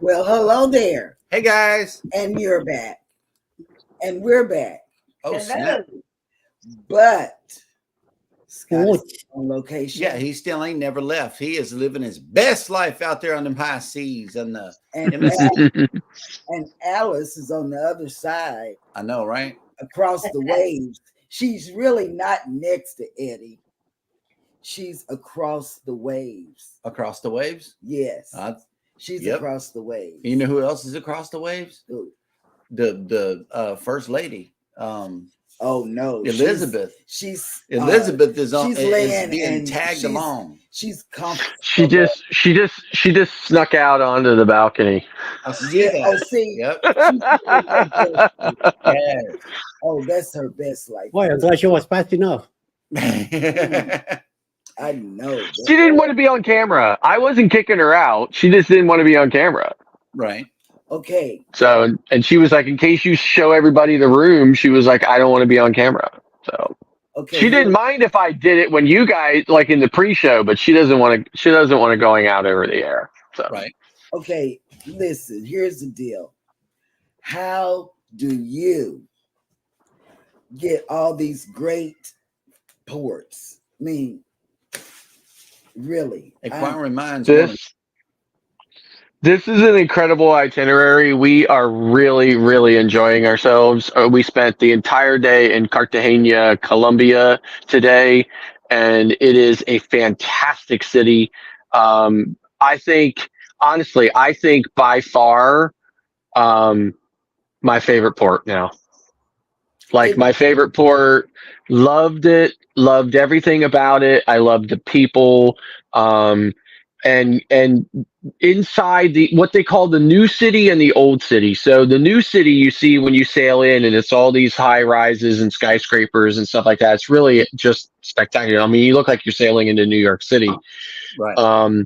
Well, hello there. Hey guys. And you're back. And we're back. Oh, snap. But Scott What? is on location. Yeah, he still ain't never left. He is living his best life out there on them high seas and the and Alice is on the other side. I know, right? Across the waves. She's really not next to Eddie. She's across the waves. Across the waves? Yes. She's across the waves. You know who else is across the waves? Who? The first lady. Oh no, Elizabeth. She's Elizabeth is on. She's is being tagged along. She's She just snuck out onto the balcony. See. Yep. Yes. Oh, that's her best life. Boy, I'm glad she was fast enough. I know. She didn't want to be on camera. I wasn't kicking her out. She just didn't want to be on camera. Right. Okay. So, and she was like, in case you show everybody the room, she was like, I don't want to be on camera. So, okay. She didn't mind if I did it when you guys, like in the pre-show, but she doesn't want to going out over the air. So. Right. Okay. Listen, here's the deal. How do you get all these great ports? I mean, really. Inquiring minds. This is an incredible itinerary. We are really, really enjoying ourselves. We spent the entire day in Cartagena, Colombia today, and it is a fantastic city. I think by far my favorite port now. Like my favorite port, loved it, loved everything about it. I loved the people. And inside what they call the new city and the old city. So the new city you see when you sail in, and it's all these high rises and skyscrapers and stuff like that. It's really just spectacular. I mean, you look like you're sailing into New York City. Right.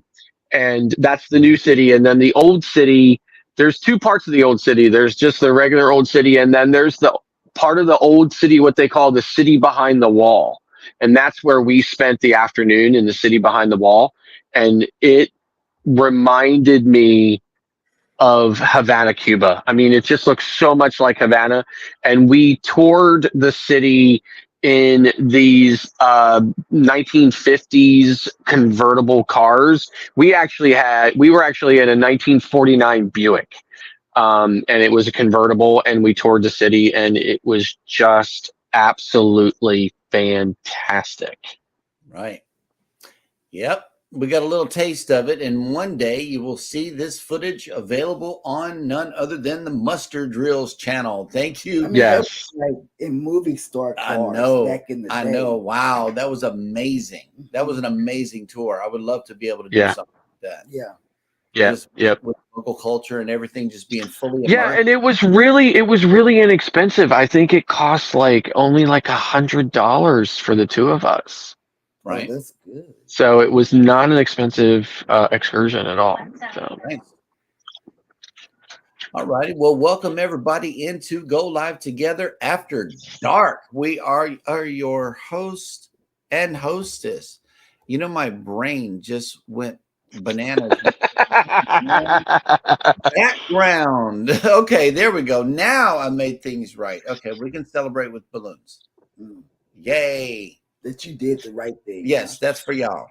And that's the new city. And then the old city, there's two parts of the old city. There's just the regular old city, and then there's the part of the old city, what they call the city behind the wall. And that's where we spent the afternoon, in the city behind the wall. And it reminded me of Havana, Cuba. I mean, it just looks so much like Havana. And we toured the city in these 1950s convertible cars. We were actually in a 1949 Buick. And it was a convertible, and we toured the city, and it was just absolutely fantastic. Right. Yep. We got a little taste of it, and one day you will see this footage available on none other than the Mustard Drills channel. Thank you. I mean, yes. Like in movie star cars back in the day. I know. Wow. That was amazing. That was an amazing tour. I would love to be able to do something like that. Yeah. Yeah. Yep. With local culture and everything just being fully immersed. Yeah, and it was really inexpensive. I think it cost only $100 for the two of us. Right. Oh, that's good. So it was not an expensive excursion at all. So. Thanks. All righty. Well, welcome everybody into Go Live Together After Dark. We are your host and hostess. You know, my brain just went bananas. Background. Okay, there we go. Now I made things right. Okay, we can celebrate with balloons. Yay. That you did the right thing. Yes, that's for y'all.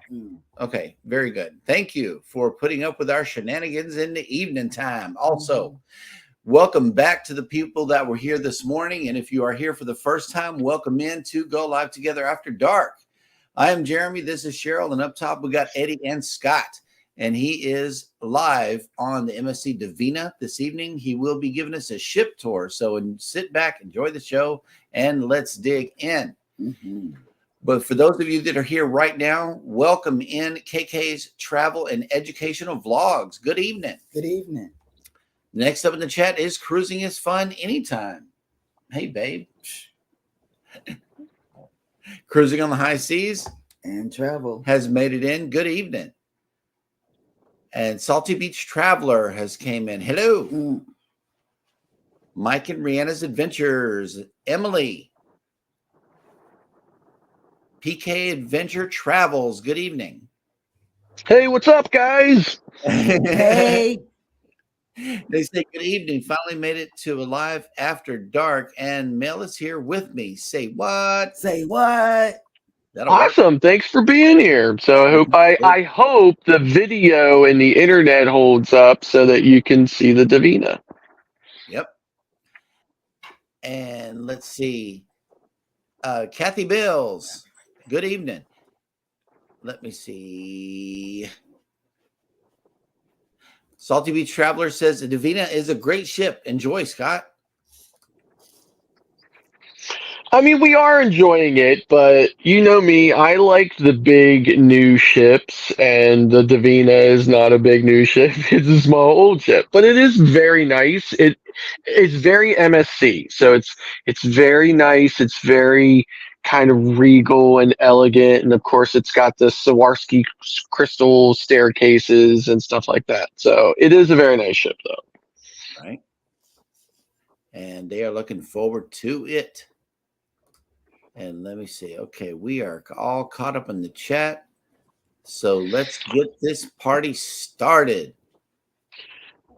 Okay, very good. Thank you for putting up with our shenanigans in the evening time. Also, welcome back to the people that were here this morning. And if you are here for the first time, welcome in to Go Live Together After Dark. I am Jeremy. This is Cheryl. And up top, we got Eddie and Scott. And he is live on the MSC Divina this evening. He will be giving us a ship tour. So sit back, enjoy the show, and let's dig in. But for those of you that are here right now, welcome in KK's Travel and Educational Vlogs. Good evening. Good evening. Next up in the chat is Cruising is Fun Anytime. Hey, babe. Cruising on the High Seas and Travel has made it in. Good evening. And Salty Beach Traveler has came in. Hello. Mike and Rihanna's Adventures. Emily. PK Adventure Travels. Good evening. Hey, what's up, guys? Hey. They say, good evening. Finally made it to a live after dark, and Mel is here with me. Say what? Say what? That'll work. Awesome. Thanks for being here. So I hope the video and the internet holds up so that you can see the Davina. Yep. And let's see. Kathy Bills, good evening. Let me see. Salty Beach Traveler says the Davina is a great ship. Enjoy, Scott. I mean, we are enjoying it, but you know me, I like the big new ships, and the Davina is not a big new ship. It's a small old ship, but it is very nice. It's very MSC, so it's very nice. It's very kind of regal and elegant, and of course, it's got the Swarovski crystal staircases and stuff like that. So it is a very nice ship, though. Right. And they are looking forward to it. And let me see. Okay, we are all caught up in the chat. So let's get this party started.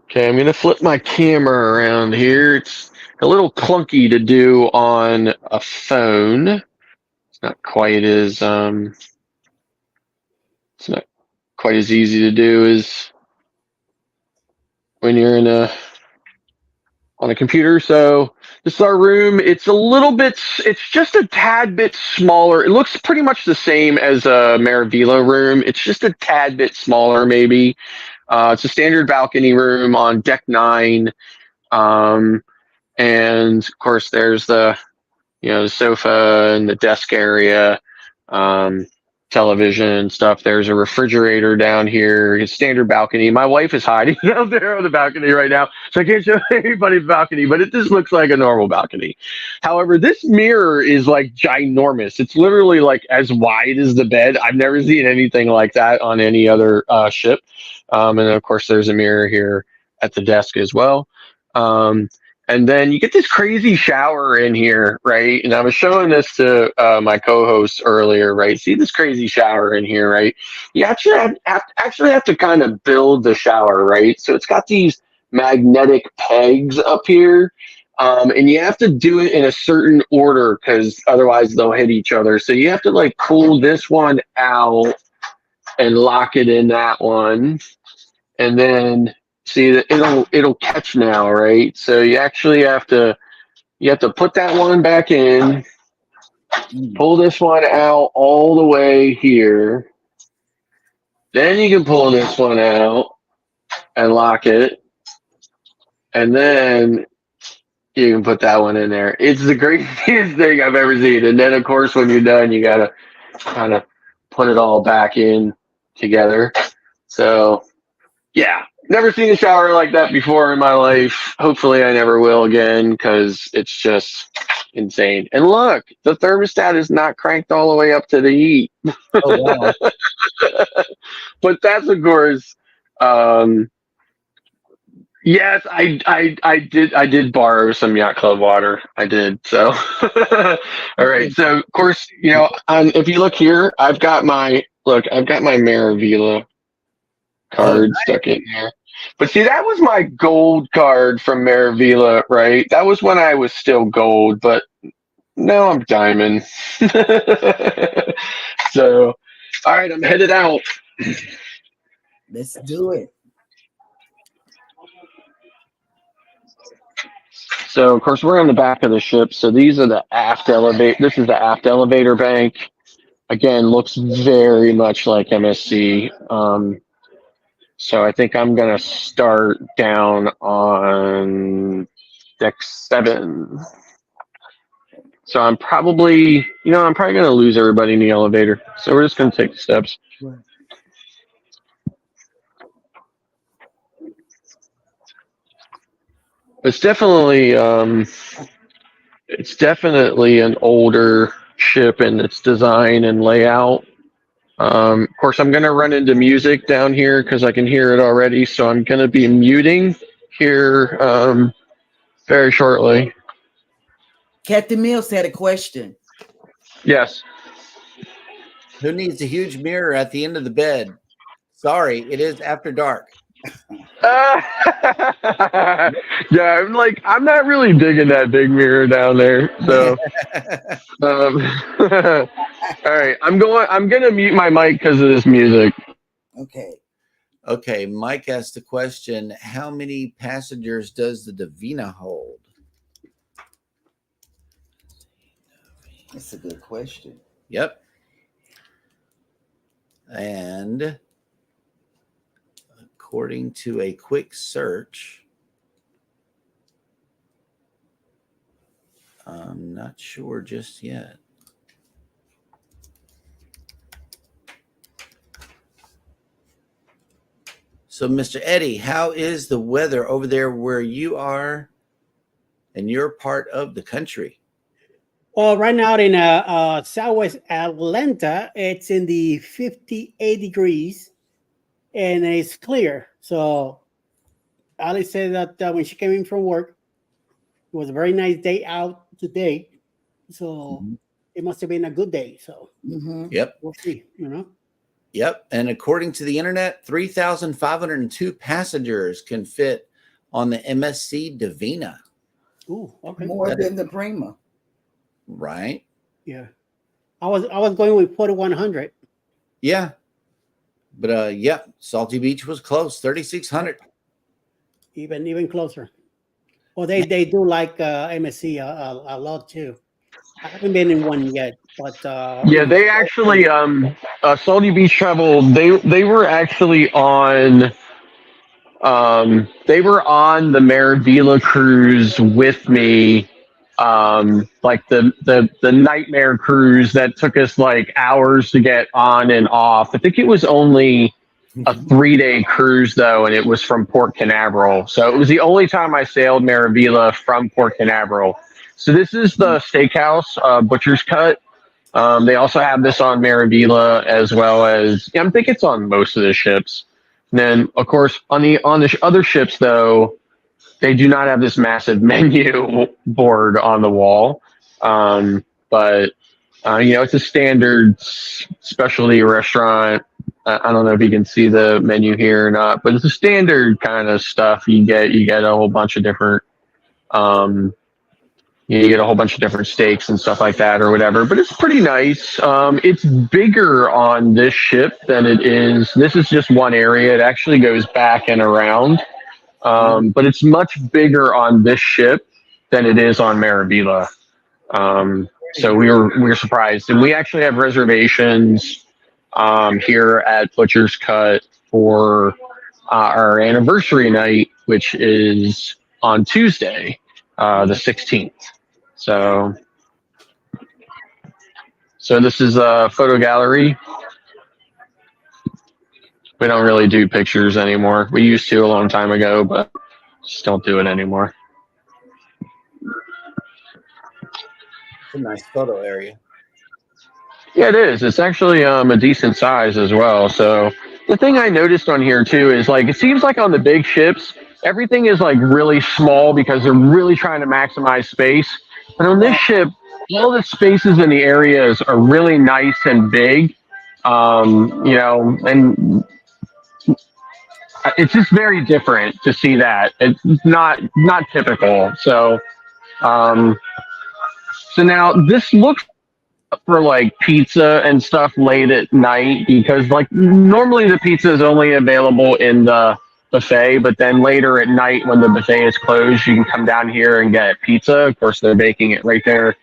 Okay, I'm going to flip my camera around here. It's a little clunky to do on a phone. It's not quite as easy to do as when you're on a computer. So this is our room. It's just a tad bit smaller. It looks pretty much the same as a Maravilla room. It's just a tad bit smaller, maybe. It's a standard balcony room on deck 9. And of course there's the sofa and the desk area, television and stuff. There's a refrigerator down here, a standard balcony. My wife is hiding out there on the balcony right now, so I can't show anybody the balcony, but it just looks like a normal balcony. However, this mirror is like ginormous. It's literally like as wide as the bed. I've never seen anything like that on any other ship. And of course, there's a mirror here at the desk as well. And then you get this crazy shower in here, right? And I was showing this to my co-host earlier, right? See this crazy shower in here, right? You actually have to kind of build the shower, right? So it's got these magnetic pegs up here, and you have to do it in a certain order because otherwise they'll hit each other. So you have to like pull this one out and lock it in that one, and then see that it'll catch now, right? So you actually have to put that one back in, pull this one out all the way here. Then you can pull this one out and lock it. And then you can put that one in there. It's the greatest thing I've ever seen. And then of course when you're done, you gotta kind of put it all back in together. So yeah. Never seen a shower like that before in my life. Hopefully I never will again because it's just insane. And look, the thermostat is not cranked all the way up to the heat. Oh, wow. But that's of course yes, I did borrow some Yacht Club water. I did. So all right. So of course, if you look here, I've got my Maravilla card stuck in here. But see, that was my gold card from Maravilla, right? That was when I was still gold, but now I'm diamond. So, all right, I'm headed out. Let's do it. So, of course, we're on the back of the ship. So these are the aft elevator. This is the aft elevator bank. Again, looks very much like MSC. So I think I'm going to start down on deck 7. So I'm probably going to lose everybody in the elevator. So we're just going to take the steps. Right. It's definitely an older ship in its design and layout. Of course, I'm going to run into music down here because I can hear it already. So I'm going to be muting here very shortly. Captain Mills had a question. Yes. Who needs a huge mirror at the end of the bed? Sorry, it is after dark. Yeah, I'm not really digging that big mirror down there. So, all right, I'm gonna mute my mic because of this music. Okay. Okay, Mike asked the question, how many passengers does the Divina hold? That's a good question. Yep. And according to a quick search, I'm not sure just yet. So, Mr. Eddie, how is the weather over there where you are in your part of the country? Well, right now in Southwest Atlanta, it's in the 58 degrees and it's clear. So Ali said that when she came in from work, it was a very nice day out today. So it must have been a good day. So Yep. we'll see, Yep. And according to the internet, 3,502 passengers can fit on the MSC Divina. Ooh, okay. More than the Prima. Right? Yeah. I was going with 4,100. Yeah. But yeah, Salty Beach was close, 3,600. Even closer. Well, they do like MSC a lot too. I haven't been in one yet, but Yeah, they actually Salty Beach Travel. They were actually on. They were on the Maravilla cruise with me. Like the nightmare cruise that took us like hours to get on and off. I think it was only a 3-day cruise though, and it was from Port Canaveral. So it was the only time I sailed Maravilla from Port Canaveral. So this is the steakhouse, Butcher's Cut. They also have this on Maravilla as well as I think it's on most of the ships. And then of course on the other ships though, they do not have this massive menu board on the wall. But it's a standard specialty restaurant. I don't know if you can see the menu here or not, but it's a standard kind of stuff. You get a whole bunch of different, you get a whole bunch of different steaks and stuff like that or whatever, but it's pretty nice. It's bigger on this ship than it is. This is just one area. It actually goes back and around. But it's much bigger on this ship than it is on Maravilla. So we were surprised, and we actually have reservations here at Butcher's Cut for our anniversary night, which is on Tuesday, the 16th. So this is a photo gallery. We don't really do pictures anymore. We used to a long time ago, but just don't do it anymore. It's a nice photo area. Yeah, it is. It's actually a decent size as well. So the thing I noticed on here too is like it seems like on the big ships, everything is like really small because they're really trying to maximize space. But on this ship, all the spaces in the areas are really nice and big. And it's just very different to see that. It's not typical. So now this looks for like pizza and stuff late at night because like normally the pizza is only available in the buffet, but then later at night when the buffet is closed, you can come down here and get pizza. Of course, they're baking it right there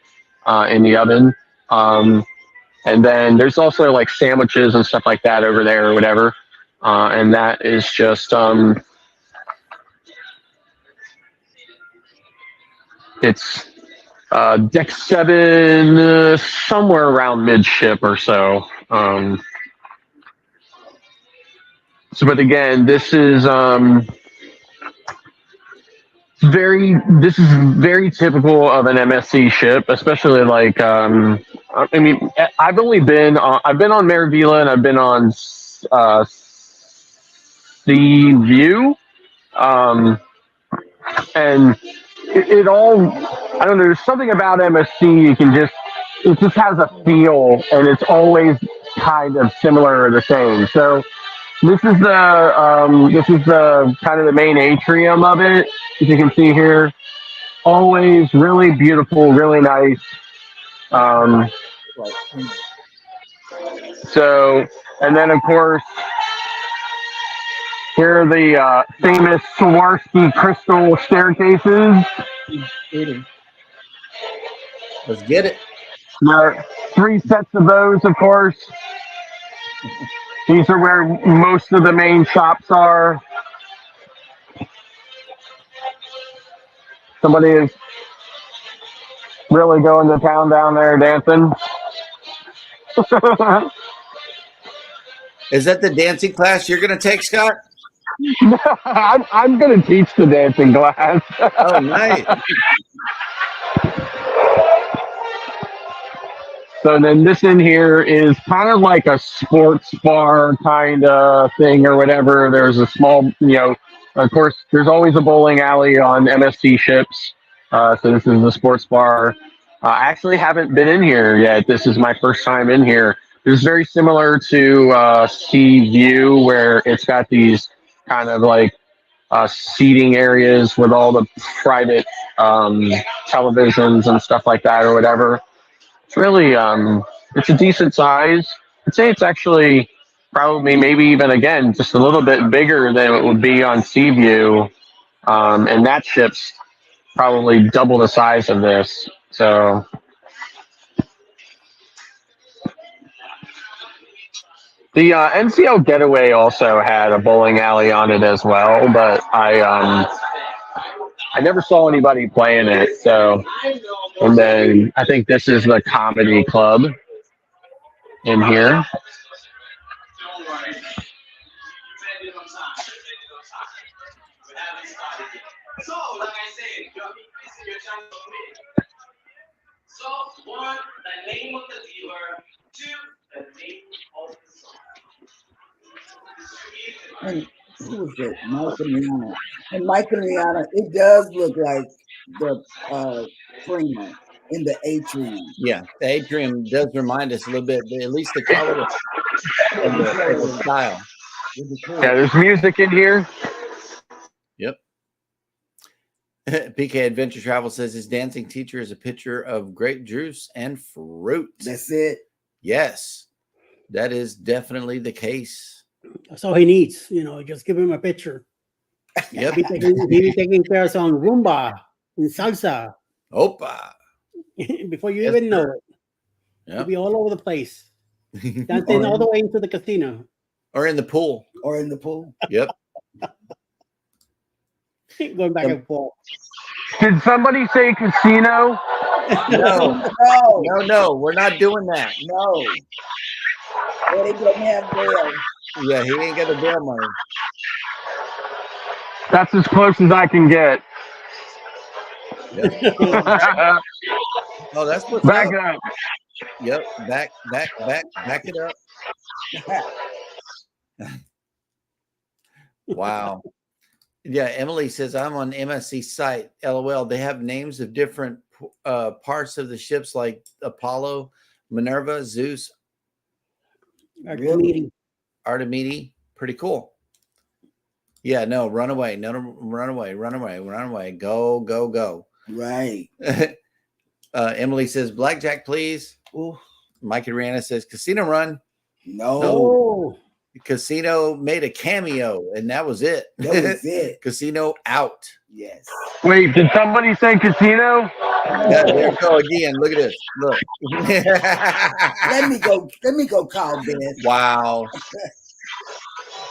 in the oven. And then there's also like sandwiches and stuff like that over there or whatever. And that is just it's deck 7, somewhere around midship or so. But again, this is very typical of an MSC ship, especially like I've been on Maravilla and I've been on Sea View, and it all, I don't know, there's something about MSC it just has a feel, and it's always kind of similar or the same. So This is the kind of the main atrium of it. As you can see here, always really beautiful, really nice. Um, Right. so, and then of course, here are the famous Swarovski crystal staircases. Let's get it. There are 3 sets of those, of course. These are where most of the main shops are. Somebody is really going to town down there dancing. Is that the dancing class you're going to take, Scott? I'm going to teach the dancing class. Oh, nice. So then this in here is kind of like a sports bar kind of thing or whatever. There's a small, of course, there's always a bowling alley on MSC ships. So this is the sports bar. I actually haven't been in here yet. This is my first time in here. It's very similar to Sea View, where it's got these kind of like seating areas with all the private televisions and stuff like that or whatever. It's really, it's a decent size. I'd say it's actually probably maybe even, again, just a little bit bigger than it would be on Sea View. And that ship's probably double the size of this. So the NCL Getaway also had a bowling alley on it as well, but I never saw anybody playing it. So, and then I think this is the comedy club in here. And who was it? Mike and Rihanna. And Mike and Rihanna, it does look like the Prima in the atrium. Yeah, the atrium does remind us a little bit, but at least the color of the style. Yeah, there's music in here. Yep. PK Adventure Travel says his dancing teacher is a picture of grape juice and fruit. That's it. Yes, that is definitely the case. That's all he needs. Just give him a picture. Yep. He'll be taking care of some rumba and salsa Opa. before you Yes, even know sir. it. He'll Yep. be all over the place, dancing all the way into the casino. Or in the pool. Or in the pool. Yep. Going back and forth. Did somebody say casino? No, No, no, we're not doing that. no. Well, they don't have bail. Yeah, he ain't got the bail money. That's as close as I can get. Yep. Oh, that's what's Back up. up. Yep. Back it up. Wow. Yeah, Emily says I'm on MSC site. LOL. They have names of different parts of the ships like Apollo, Minerva, Zeus, Meeting. Artemide. Pretty cool. Yeah, no, run away. No, run away. Go. Right. Emily says, blackjack, please. Ooh. Mike and Rihanna says, casino run. No. Oh, Casino made a cameo, and that was it. That was it. Casino out. Yes. Wait, did somebody say casino? Yeah, there we go again. Look at this. Look. Let me go call Beth. Wow.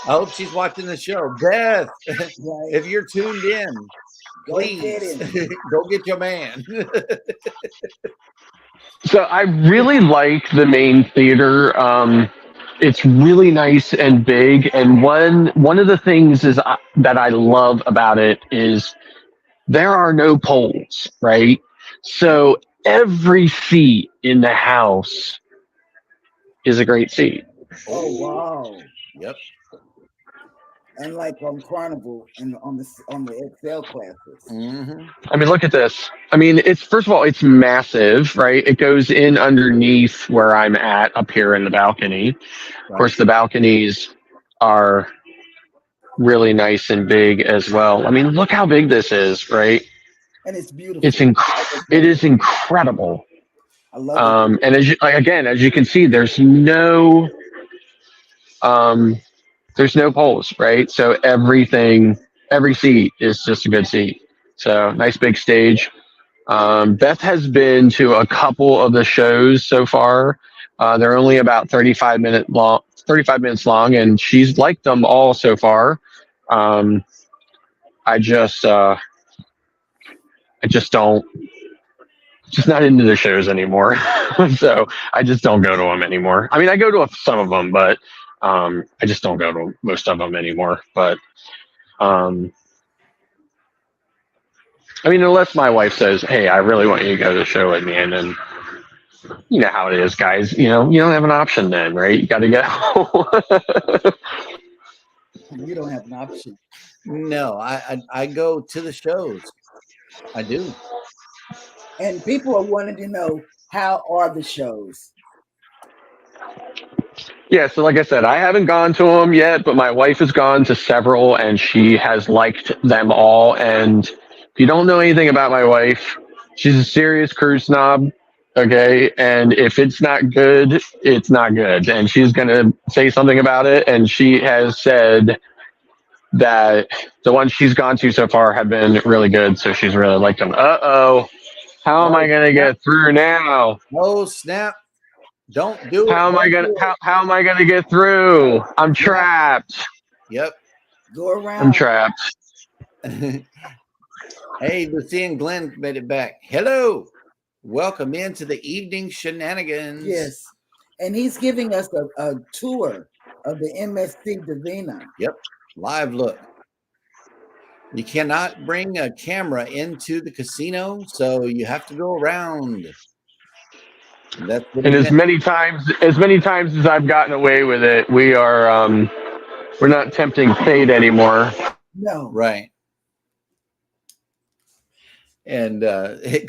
I hope she's watching the show. Beth, Right. if you're tuned in, Go get please him. go get your man. So I really like the main theater. It's really nice and big. And one of the things that I love about it is there are no poles, right? So every seat in the house is a great seat. Oh wow. Yep. Unlike on Carnival and on the XL classes. Mm-hmm. I mean, look at this. I mean, first of all, it's massive, right? It goes in underneath where I'm at up here in the balcony. Of course, the balcony's are really nice and big as well. I mean, look how big this is, right? And it's beautiful. It is incredible. I love it. And as you can see, there's no poles, right? So every seat is just a good seat. So nice big stage. Beth has been to a couple of the shows so far. They're only about 35 minutes long, and she's liked them all so far. I just don't, just not into the shows anymore. So I just don't go to them anymore. I mean, I go to some of them, but I just don't go to most of them anymore. But I mean, unless my wife says, "Hey, I really want you to go to the show with me," and then you know how it is, guys. You know, you don't have an option then, right? You got to go. You don't have an option. No, I go to the shows. I do. And people are wanting to know, how are the shows? Yeah, so like I said, I haven't gone to them yet, but my wife has gone to several, and she has liked them all. And if you don't know anything about my wife, she's a serious cruise snob. Okay, and if it's not good, it's not good, and she's gonna say something about it. And she has said that the ones she's gone to so far have been really good, so she's really liked them. How am I gonna get through now? Oh snap! Don't do it. How am I gonna get through? I'm trapped. Yep. Go around. I'm trapped. Hey, Lucy and Glenn made it back. Hello. Welcome into the evening shenanigans. Yes. And he's giving us a tour of the MSC Divina. Yep. Live look. You cannot bring a camera into the casino, so you have to go around. That's what and as many times as I've gotten away with it, we're not tempting fate anymore. No. Right. And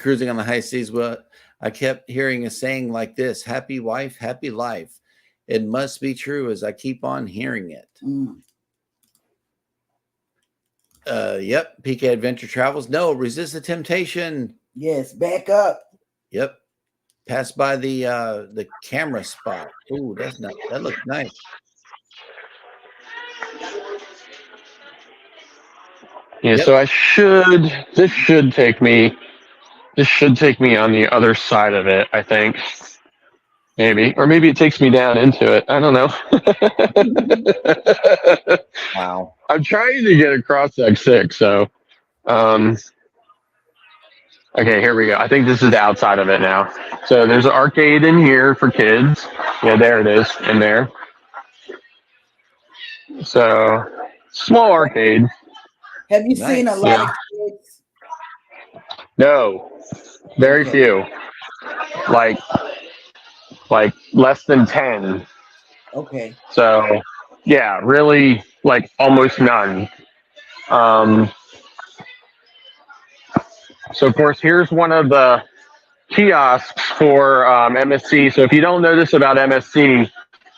cruising on the high seas. Well, I kept hearing a saying like this: "Happy wife, happy life." It must be true, as I keep on hearing it. Yep. PK Adventure Travels. No, resist the temptation. Yes, back up. Yep. Pass by the camera spot. Ooh, that's nice. That looks nice. Yeah, Yep. So this should take me on the other side of it, I think. Maybe. Or maybe it takes me down into it. I don't know. Wow. I'm trying to get across X6, so okay, here we go. I think this is the outside of it now. So there's an arcade in here for kids. Yeah, there it is in there. So small arcade. Have you seen a lot of kids? No, very few. Like less than 10. Okay. So yeah, really like almost none. So of course, here's one of the kiosks for MSC. So if you don't know this about MSC,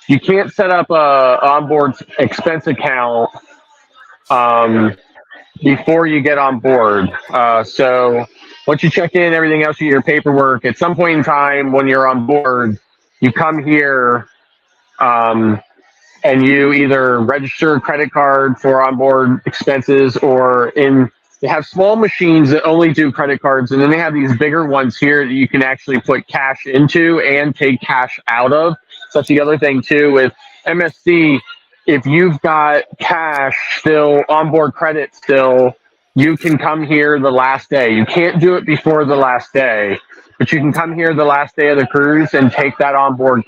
you can't set up a onboard expense account before you get on board. So once you check in, everything else, you get your paperwork. At some point in time when you're on board, you come here and you either register a credit card for onboard expenses, or they have small machines that only do credit cards, and then they have these bigger ones here that you can actually put cash into and take cash out of. So that's the other thing too with MSC. If you've got cash still, onboard credit still, you can come here the last day. You can't do it before the last day, but you can come here the last day of the cruise and take that onboard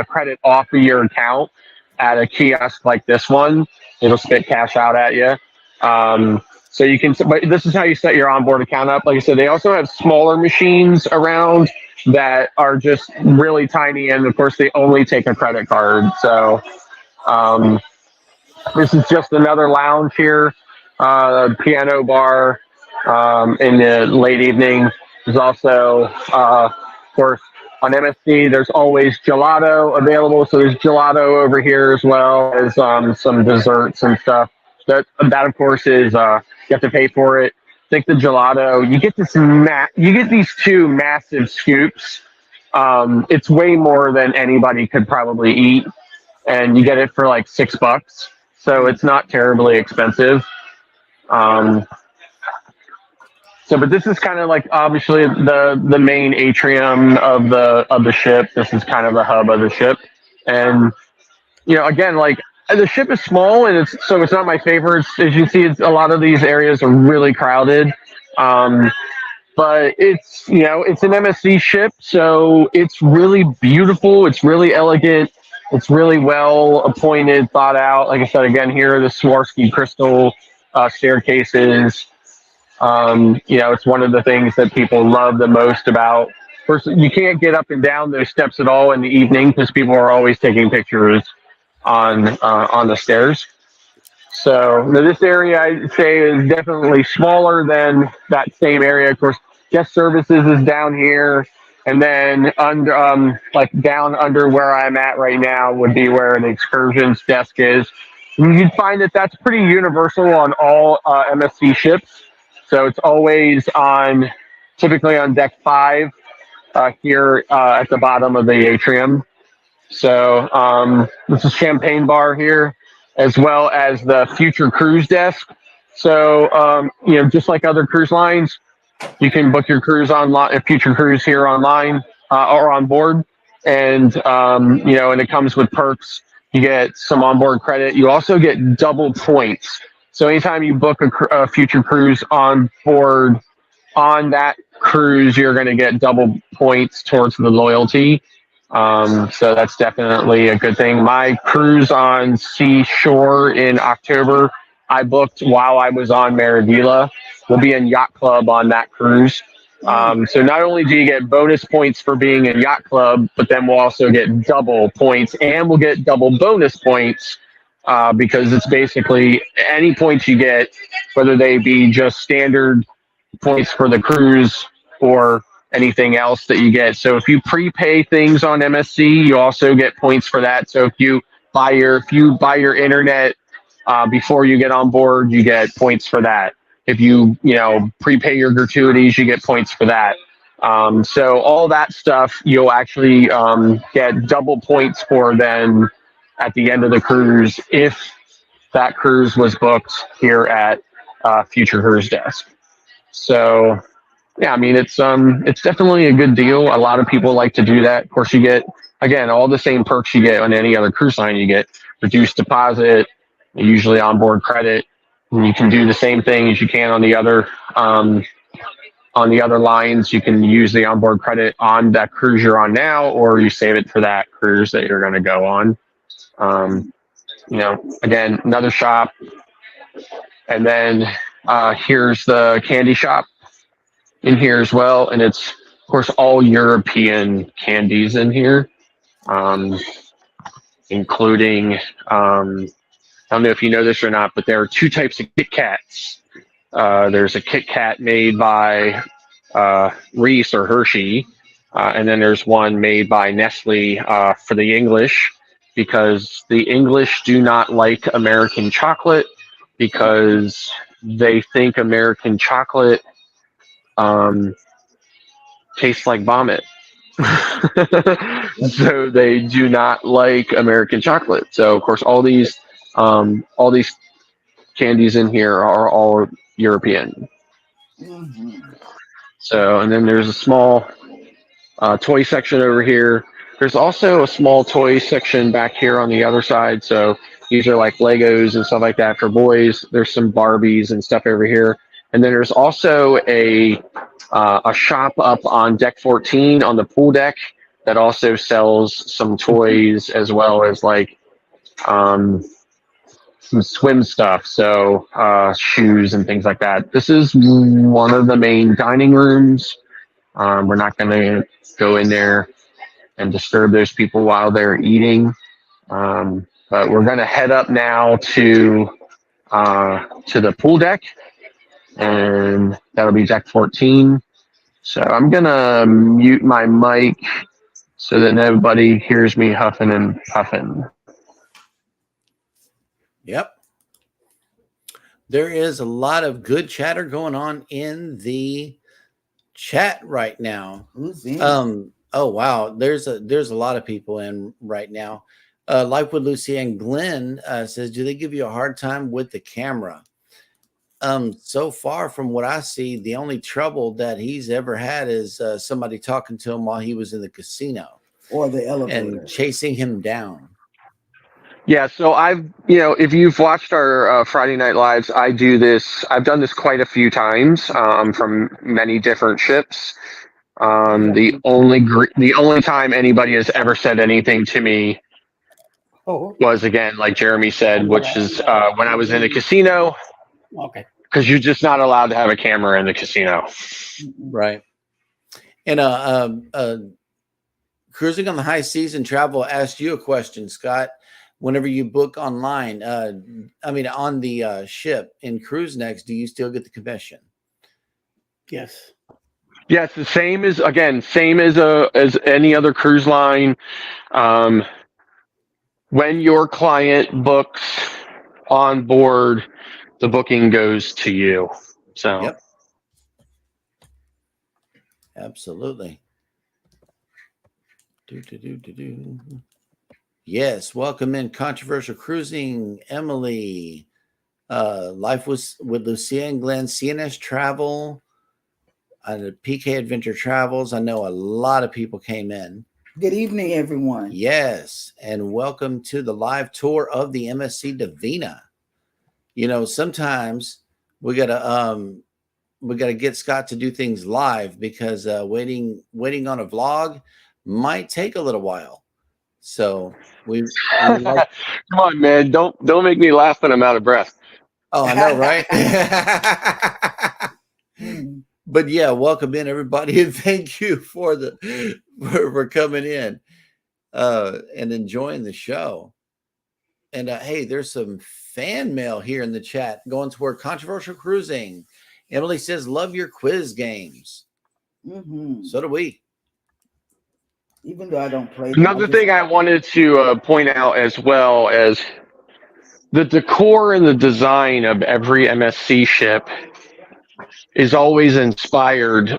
credit off of your account at a kiosk like this one. It'll spit cash out at you. So you can, but this is how you set your onboard account up. Like I said, they also have smaller machines around that are just really tiny, and of course they only take a credit card. So this is just another lounge here, piano bar in the late evening. There's also, of course, On MSC, there's always gelato available. So there's gelato over here as well as some desserts and stuff. That of course is you have to pay for it. I think the gelato, you get you get these two massive scoops. It's way more than anybody could probably eat, and you get it for like $6, so it's not terribly expensive. But this is kind of like obviously the main atrium of the ship. This is kind of the hub of the ship, and again, like the ship is small, and it's not my favorite. As you see, a lot of these areas are really crowded. But it's it's an MSC ship, so it's really beautiful. It's really elegant. It's really well appointed, thought out. Like I said, again, here are the Swarovski crystal staircases. It's one of the things that people love the most about. First, you can't get up and down those steps at all in the evening because people are always taking pictures on the stairs. So this area, I'd say, is definitely smaller than that same area. Of course, guest services is down here, and then under, down under where I'm at right now would be where the excursions desk is. And you'd find that that's pretty universal on all MSC ships. So it's always typically on deck 5 here at the bottom of the atrium. So this is champagne bar here, as well as the future cruise desk. So just like other cruise lines, you can book your cruise online, future cruise here online or on board, and and it comes with perks. You get some onboard credit. You also get double points. So anytime you book a future cruise on board on that cruise, you're going to get double points towards the loyalty. So that's definitely a good thing. My cruise on Seashore in October, I booked while I was on Meraviglia. We'll be in Yacht Club on that cruise. So not only do you get bonus points for being in Yacht Club, but then we'll also get double points, and we'll get double bonus points because it's basically any points you get, whether they be just standard points for the cruise or anything else that you get. So if you prepay things on MSC, you also get points for that. So if you buy your internet before you get on board, you get points for that. If you prepay your gratuities, you get points for that. So all that stuff you'll actually get double points for then at the end of the cruise if that cruise was booked here at Future Cruise Desk. So yeah, I mean it's definitely a good deal. A lot of people like to do that. Of course, you get again all the same perks you get on any other cruise line. You get reduced deposit, usually onboard credit. And you can do the same thing as you can on the other lines. You can use the onboard credit on that cruise you're on now, or you save it for that cruise that you're going to go on. Again, another shop, and then here's the candy shop in here as well, and it's of course all European candies in here, including I don't know if you know this or not, but there are two types of Kit Kats. There's a Kit Kat made by Reese or Hershey, and then there's one made by Nestle for the English, because the English do not like American chocolate because they think American chocolate tastes like vomit. So they do not like American chocolate. So of course all these candies in here are all European. Mm-hmm. So, and then there's a small toy section over here. There's also a small toy section back here on the other side. So these are like Legos and stuff like that for boys. There's some Barbies and stuff over here. And then there's also a shop up on deck 14 on the pool deck that also sells some toys as well as like some swim stuff, so shoes and things like that. This is one of the main dining rooms. We're not going to go in there and disturb those people while they're eating, but we're going to head up now to the pool deck, and that'll be deck 14. So I'm going to mute my mic so that nobody hears me huffing and puffing. Yep. There is a lot of good chatter going on in the chat right now. Who's in? Oh wow, there's a lot of people in right now. Like with Lucianne Glenn says, do they give you a hard time with the camera? So far from what I see, the only trouble that he's ever had is somebody talking to him while he was in the casino Or the elevator. and chasing him down. Yeah, so if you've watched our Friday Night Lives, I do this. I've done this quite a few times from many different ships. The only time anybody has ever said anything to me was, again, like Jeremy said, which is when I was in the casino. Okay. Because you're just not allowed to have a camera in the casino. Right. And Cruising on the High Seas and Travel asked you a question, Scott. Whenever you book online, on the ship in CruiseNext, do you still get the commission? Yes. Yeah, it's the same as as any other cruise line. When your client books on board, the booking goes to you. So. Yep. Absolutely. Yes, welcome in Controversial Cruising, Emily. Life with Lucianne Glenn, CNS Travel, PK Adventure Travels. I know a lot of people came in. Good evening, everyone. Yes, and welcome to the live tour of the MSC Divina. You know, sometimes we gotta get Scott to do things live because waiting on a vlog might take a little while. So we come on, man! Don't make me laugh when I'm out of breath. Oh, I know, right? But yeah, welcome in, everybody, and thank you for coming in and enjoying the show. And hey, there's some fan mail here in the chat going toward Controversial Cruising. Emily says, "Love your quiz games." Mm-hmm. So do we. Even though I don't play. Another thing I wanted to point out, as well as the decor and the design of every MSC ship is always inspired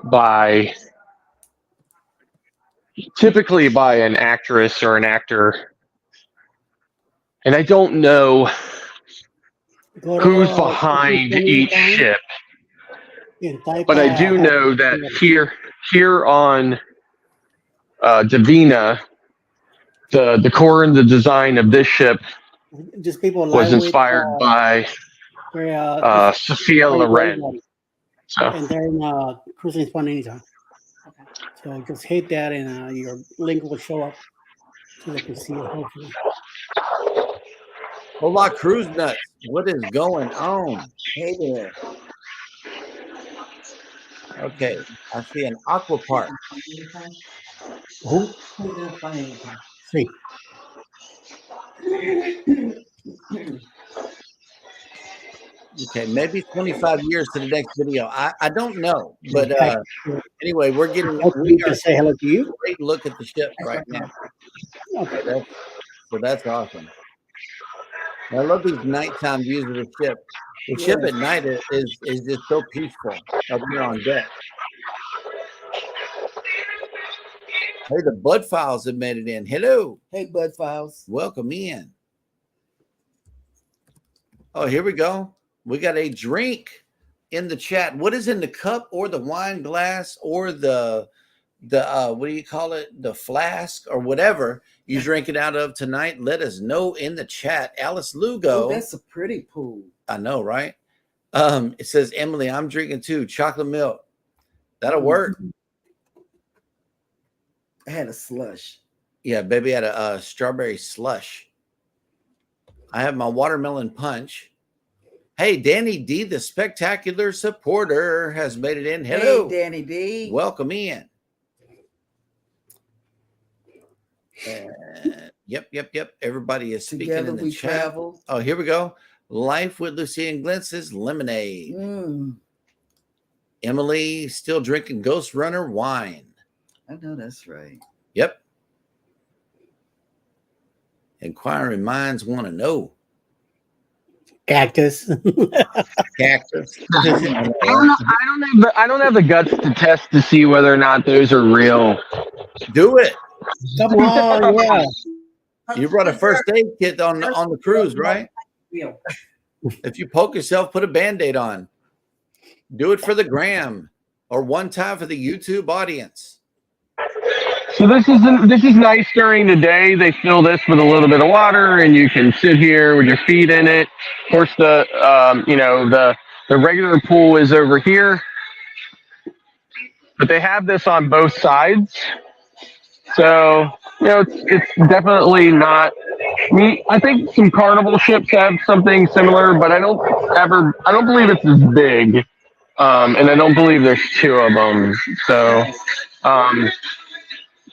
typically by an actress or an actor. And I don't know who's behind each ship, but I do know that here on Divina, the decor and the design of this ship was inspired by Sophia Loren. So. And they're in Cruising Spawn anytime. Okay. So just hit that and your link will show up so they can see it, hopefully. Hola, Cruise Nuts. What is going on? Hey there. Okay, I see an aqua park. Who? See. Okay, maybe 25 years to the next video. I don't know, but anyway, we are say hello to you. Great look at the ship right now. Okay, so that's awesome. I love these nighttime views of the ship. The ship at night is just so peaceful up here on deck. Hey, the Bud Files have made it in. Hello. Hey, Bud Files. Welcome in. Oh, here we go. We got a drink in the chat. What is in the cup or the wine glass or the what do you call it? The flask or whatever you're drinking out of tonight? Let us know in the chat. Alice Lugo. Oh, that's a pretty pool. I know, right? It says, Emily, I'm drinking too. Chocolate milk. That'll work. I had a slush. Yeah, baby had a strawberry slush. I have my watermelon punch. Hey, Danny D, the spectacular supporter, has made it in. Hello. Hey, Danny D. Welcome in. Yep. Everybody is speaking Together in the we chat. travel. Oh, here we go. Life with Lucianne Glenn says lemonade. Emily still drinking Ghost Runner wine. I know that's right. Yep. Inquiring minds want to know. Cactus. Cactus. I don't have the guts to test to see whether or not those are real. Do it. Come on, yeah. You brought a first aid kit on the cruise, right? Real. If you poke yourself, put a Band-Aid on. Do it for the gram or one time for the YouTube audience. So this is nice during the day. They fill this with a little bit of water, and you can sit here with your feet in it. Of course, the regular pool is over here, but they have this on both sides. So it's definitely not. I think some Carnival ships have something similar, but I don't believe it's as big, and I don't believe there's two of them. So.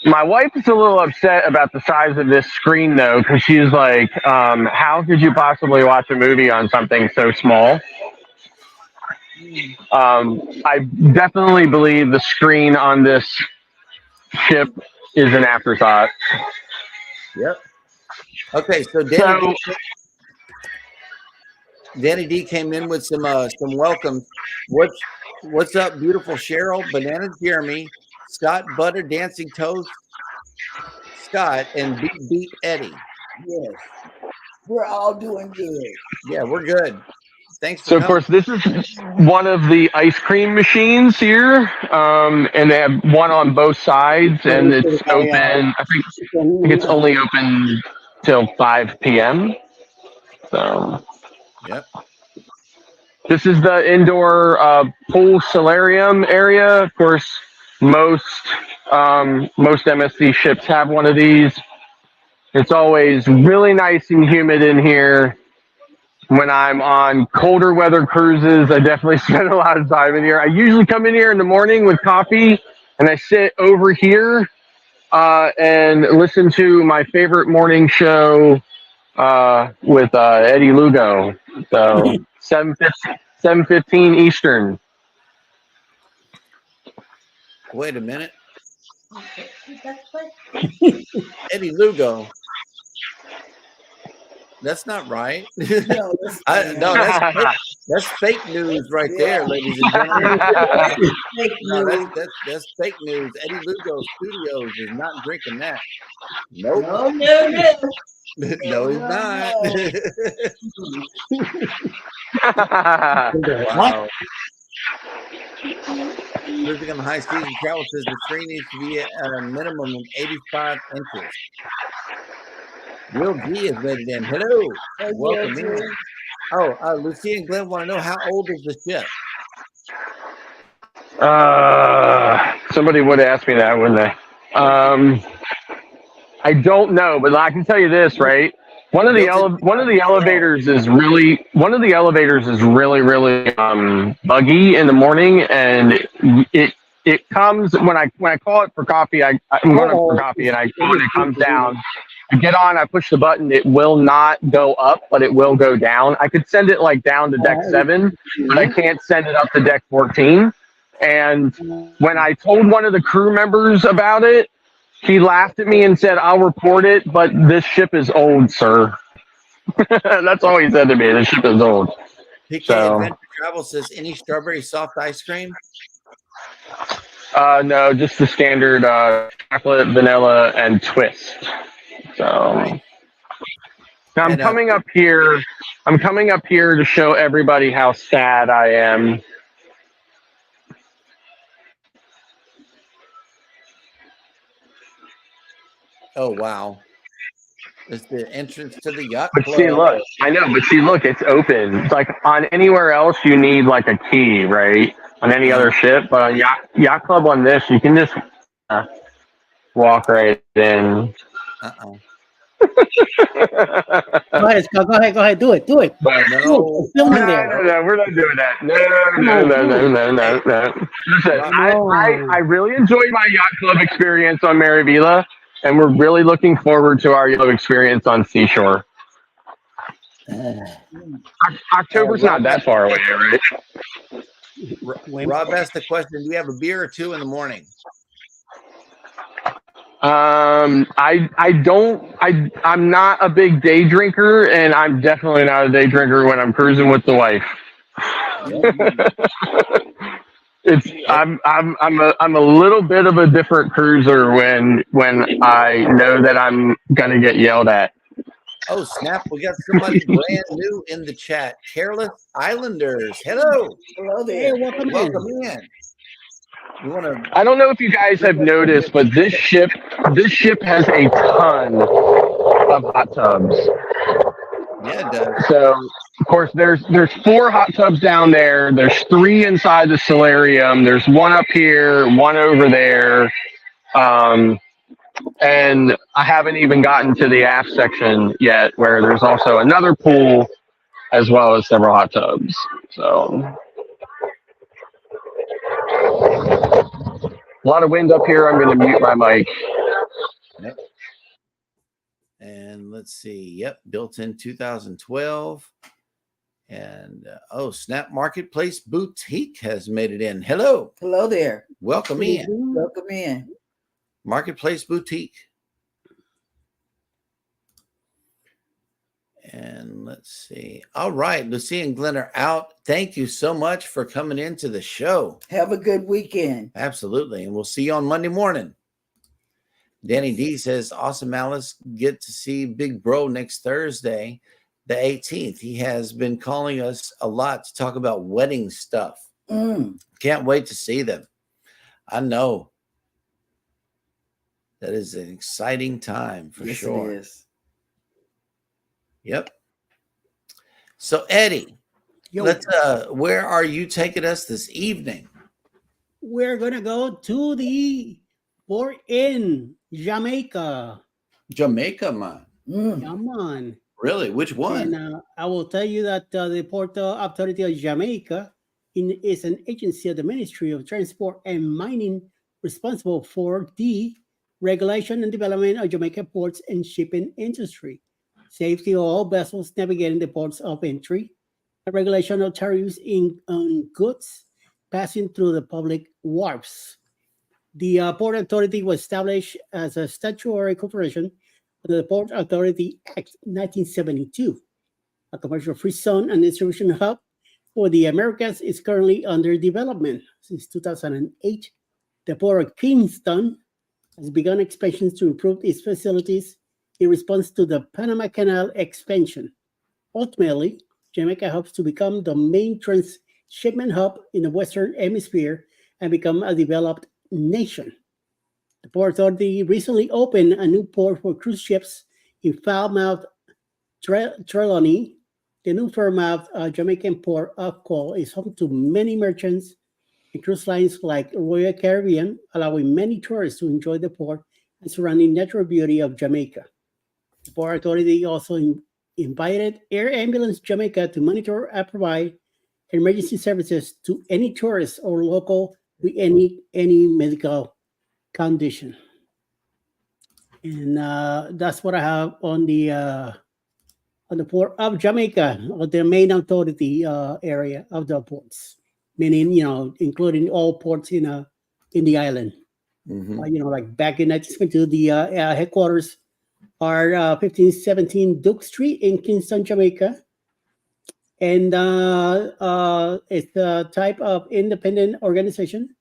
My wife is a little upset about the size of this screen, though, because she's like, how could you possibly watch a movie on something so small? I definitely believe the screen on this ship is an afterthought. Yep. Okay, so Danny D came in with some welcomes. What's up, beautiful Cheryl, Banana Jeremy, Scott Butter, Dancing Toast, Scott, and Beat Eddie. Yes. We're all doing good. Yeah, we're good. Thanks for So, of course, this is one of the ice cream machines here, and they have one on both sides, and it's open. I think it's only open till 5 p.m. So, yep. This is the indoor pool solarium area. Of course, most MSC ships have one of these. It's always really nice and humid in here. When I'm on colder weather cruises, I definitely spend a lot of time in here. I usually come in here in the morning with coffee, and I sit over here and listen to my favorite morning show with Eddie Lugo. So 7:15 Eastern. Wait a minute. Eddie Lugo. That's not right. No, that's fake news right there, ladies and gentlemen. That's fake news. Eddie Lugo Studios is not drinking that. Nope. No. No, he's not. What? Living on the high season travel says the screen needs to be at a minimum of 85 inches. Will G is ready then. Hello. Welcome in. Oh, Lucia and Glenn want to know how old is the ship? Somebody would ask me that, wouldn't they? I don't know, but I can tell you this, right? One of the elevators is really buggy in the morning, and it comes when I call it for coffee. I'm going for coffee, and when it comes down, I get on, I push the button. It will not go up, but it will go down. I could send it like down to deck 7, but I can't send it up to deck 14. And when I told one of the crew members about it, he laughed at me and said, "I'll report it, but this ship is old, sir." That's all he said to me. This ship is old. PK Adventure Travel says, any strawberry soft ice cream? No, just the standard chocolate, vanilla, and twist. So now I'm coming up here to show everybody how sad I am. Oh, wow. It's the entrance to the yacht But club. see, look, I know, but see, look, it's open. It's like on anywhere else, you need like a key, right? On any other ship, but on yacht club on this, you can just walk right in. Uh-oh. Go ahead, Scott. Go ahead. Do it. But No. Film in there. No, we're not doing that. No. Listen, I really enjoyed my yacht club experience on Marivila, and we're really looking forward to our yacht club experience on Seashore. October's not that far away, right? Rob asked the question, do you have a beer or two in the morning? I'm not a big day drinker, and I'm definitely not a day drinker when I'm cruising with the wife. I'm a little bit of a different cruiser when I know that I'm gonna get yelled at. Oh, snap. We got somebody brand new in the chat. Careless Islanders. Hello. Hello Hey, there. Welcome in. You want to? I don't know if you guys have noticed, but this ship has a ton of hot tubs. Yeah, it does. So, of course, there's 4 hot tubs down there. There's 3 inside the solarium. There's 1 up here, 1 over there. And I haven't even gotten to the aft section yet, where there's also another pool as well as several hot tubs. So, a lot of wind up here. I'm going to mute my mic. Yep. And let's see. Yep, built in 2012. And Snap Marketplace Boutique has made it in. Hello. Hello there. Welcome in. Welcome in. Marketplace Boutique. And let's see. All right. Lucy and Glenn are out. Thank you so much for coming into the show. Have a good weekend. Absolutely. And we'll see you on Monday morning. Danny D says, awesome, Alice. Get to see Big Bro next Thursday, the 18th. He has been calling us a lot to talk about wedding stuff. Can't wait to see them. I know. That is an exciting time for sure. It is. Yep. So Eddie, let's where are you taking us this evening? We're gonna go to the port in Jamaica. Jamaica, man. Come on. Really? Which one? And I will tell you that the Port Authority of Jamaica is an agency of the Ministry of Transport and Mining responsible for the regulation and development of Jamaica ports and shipping industry, safety of all vessels navigating the ports of entry, the regulation of tariffs on goods passing through the public wharves. The Port Authority was established as a statutory corporation under the Port Authority Act 1972. A commercial free zone and distribution hub for the Americas is currently under development. Since 2008, the Port of Kingston has begun expansions to improve its facilities in response to the Panama Canal expansion. Ultimately, Jamaica hopes to become the main transshipment hub in the Western Hemisphere and become a developed nation. The Port Authority recently opened a new port for cruise ships in Falmouth, Trelawney. The new Falmouth Jamaican port of call is home to many merchants and cruise lines like Royal Caribbean, allowing many tourists to enjoy the port and surrounding natural beauty of Jamaica. The Port Authority also invited Air Ambulance Jamaica to monitor and provide emergency services to any tourists or local with any medical condition. And that's what I have on the Port of Jamaica, or the main authority area of the ports, meaning, including all ports in the island. Like back in 1972, the headquarters are 1517 Duke Street in Kingston, Jamaica. And it's a type of independent organization.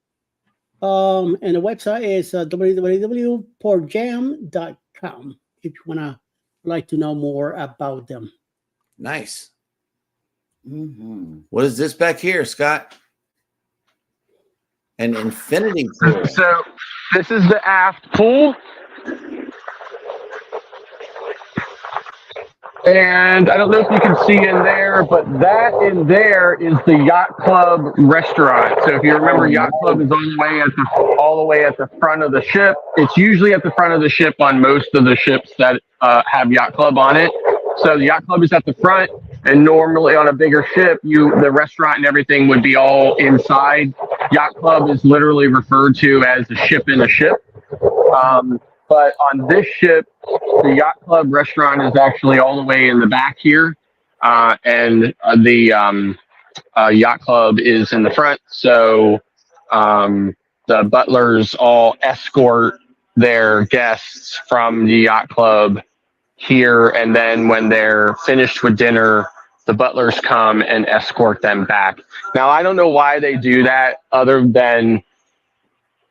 And the website is www.portjam.com if you like to know more about them. Nice. What is this back here, Scott? An infinity pool. So this is the aft pool. And I don't know if you can see in there, but that in there is the Yacht Club restaurant. So if you remember, Yacht Club is all the way at the front of the ship. It's usually at the front of the ship on most of the ships that have Yacht Club on it. So the Yacht Club is at the front, and normally on a bigger ship, the restaurant and everything would be all inside. Yacht Club is literally referred to as a ship in a ship. But on this ship, the Yacht Club restaurant is actually all the way in the back here. And the Yacht Club is in the front. So the butlers all escort their guests from the yacht club here, and then when they're finished with dinner, the butlers come and escort them back. Now, I don't know why they do that, other than,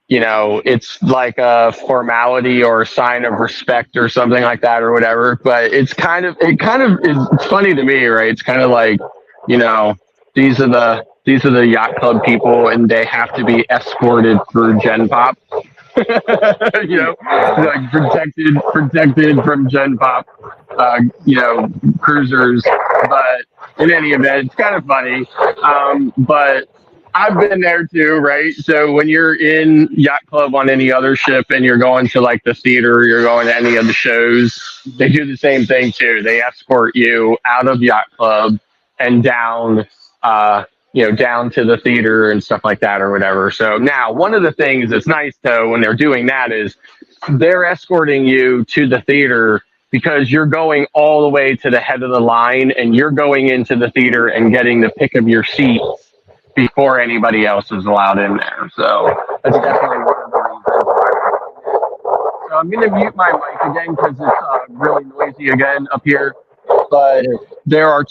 you know, it's like a formality or a sign of respect or something like that or whatever. But it's it's funny to me, right? It's kind of like, you know, these are the yacht club people, and they have to be escorted through Gen Pop. You know, like protected from Gen Pop, you know, cruisers. But in any event, it's kind of funny. But I've been there too, right? So when you're in yacht club on any other ship and you're going to like the theater, you're going to any of the shows, they do the same thing too. They escort you out of yacht club and down, you know, down to the theater and stuff like that or whatever. So now, one of the things that's nice though when they're doing that is they're escorting you to the theater because you're going all the way to the head of the line, and you're going into the theater and getting the pick of your seat before anybody else is allowed in there. So that's definitely one of the reasons why. So I'm going to mute my mic again because it's really noisy again up here. But there are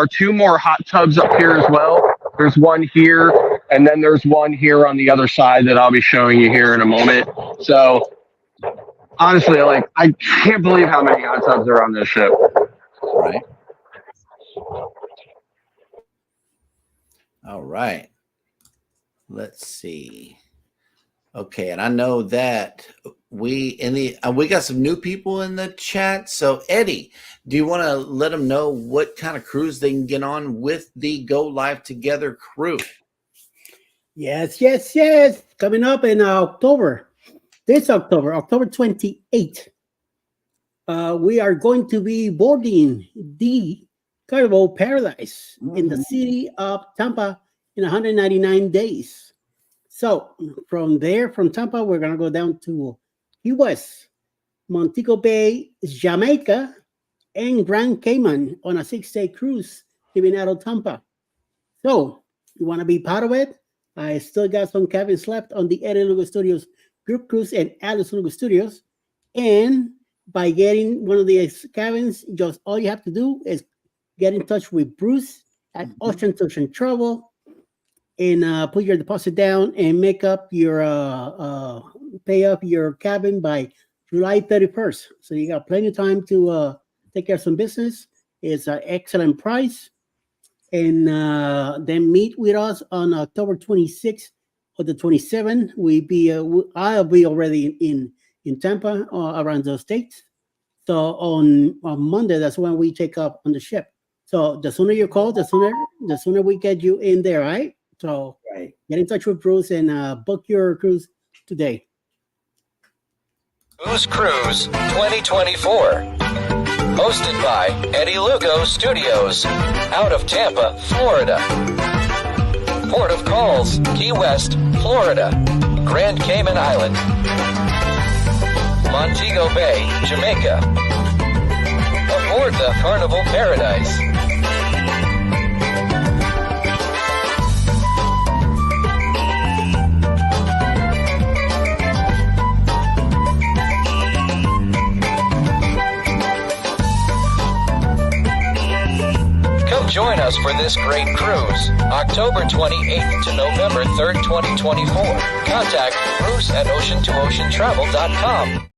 two more hot tubs up here as well. There's one here, and then there's one here on the other side that I'll be showing you here in a moment. So honestly, like, I can't believe how many hot tubs are on this ship. Right. All right. Let's see. Okay, and I know that we got some new people in the chat. So Eddie, do you want to let them know what kind of cruise they can get on with the Go Live Together crew? Yes. Coming up in October, October 28th, we are going to be boarding the Carnival Paradise in the city of Tampa in 199 days. So from Tampa, we're going to go down to Key West, Montego Bay, Jamaica, and Grand Cayman on a 6-day cruise leaving out of Tampa. So you want to be part of it? I still got some cabins left on the Eddie Lugo Studios Group Cruise and Alice Lugo Studios. And by getting one of the cabins, just all you have to do is get in touch with Bruce at Ocean to Ocean Travel and put your deposit down and make up your pay up your cabin by July 31st. So you got plenty of time to take care of some business. It's an excellent price. And then meet with us on October 26th or the 27th. I'll be already in Tampa around those dates. So on Monday, that's when we take up on the ship. So the sooner you call, the sooner we get you in there, right? So get in touch with Bruce and book your cruise today. Booze Cruise 2024. Hosted by Eddie Lugo Studios, out of Tampa, Florida. Port of calls, Key West, Florida. Grand Cayman Island. Montego Bay, Jamaica. Aboard the Carnival Paradise. Join us for this great cruise, October 28th to November 3rd, 2024. Contact Bruce at ocean2oceantravel.com.